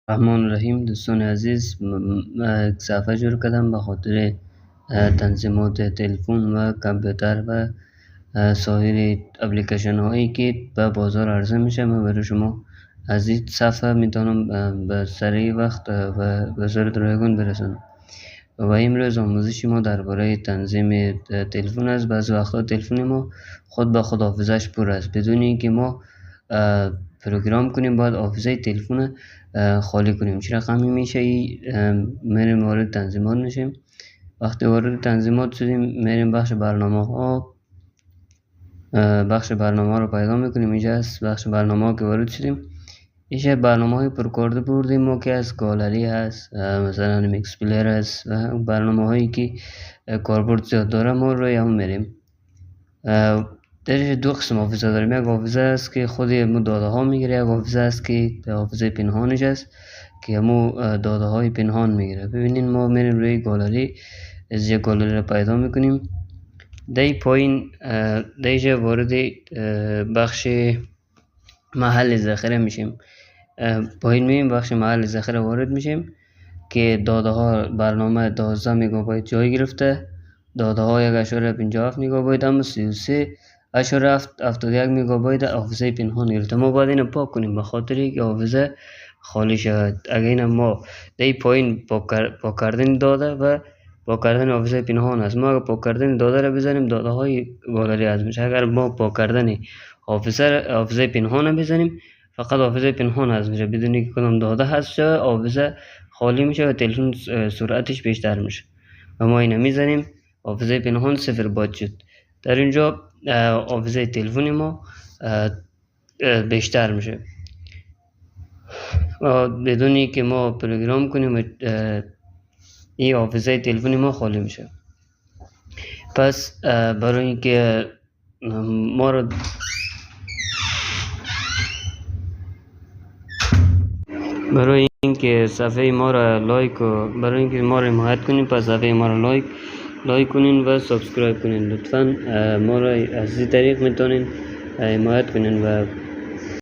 رحمان الرحیم. دوستان عزیز، یک صفحه جور کردم به خاطر تنظیمات تلفن و کامپیوتر و سایر اپلیکیشن هایی که به بازار عرضه میشه. من برای شما از این صفحه میتونم به سریع وقت و به صورت رایگان برسونم. و امروز آموزش ما درباره تنظیم تلفن است. بعضی وقتا تلفن ما خود به خود حافظش پر است بدون اینکه ما پروگرام کنیم. باید حافظه تلفن خالی کنیم. چه رقمی میشه؟ میریم وارد تنظیمات میشیم. وقتی وارد تنظیمات شدیم میریم بخش برنامه ها. بخش برنامه رو پیدا میکنیم. اینجا است بخش برنامه ها که وارد شدیم. ایشه برنامه های پرکارده بردیم ما که از گالری هست، مثلا میکس پلیر هست و برنامه هایی که کاربرد زیاد داره ما روی هم میریم. درش دو قسم حافظه داریم. یک حافظه است که خود همو داده ها میگیره، یک حافظه است که حافظه پنهانش است که همو داده های پنهان میگیره. ببینین ما میریم روی گالری، از یک گالری رو پیدا میکنیم. دی پایین دیجا وارد بخش محل ذخیره میشیم. پایین میریم بخش محل ذخیره وارد میشیم که داده ها برنامه 12 مگابایت جای گرفته. داده ها 1.57 مگابایت اما 33.71 مگابایت حافظه پنهان گرفته. ما باید اینو پاک کنیم به خاطر که حافظه خالی شود. اگر این ما دی پایین پاک کردن داده و پاک کردن حافظه پنهان است. ما اگر پاک کردن داده را بزنیم داده های گالری از میشه. اگر ما پاک کردن حافظه پنهان بزنیم فقط حافظه پنهان از میشه بدون اینکه کدام داده هست. حافظه خالی میشه و تلفن سرعتش بیشتر میشه. و ما اینو میزنیم حافظه پنهان 0 بایت شد. در اینجا حافظه تلفن ما بیشتر میشه و بدون اینکه ما پروگرام کنیم این حافظه تلفن ما خالی میشه. پس برای اینکه ما رو برای اینکه صفحه ما را لایک و برای اینکه ما را حمایت کنین، پس صفحه ما را لایک کنین و سابسکرایب کنین. لطفاً ما را از این طریق میتونین حمایت کنین و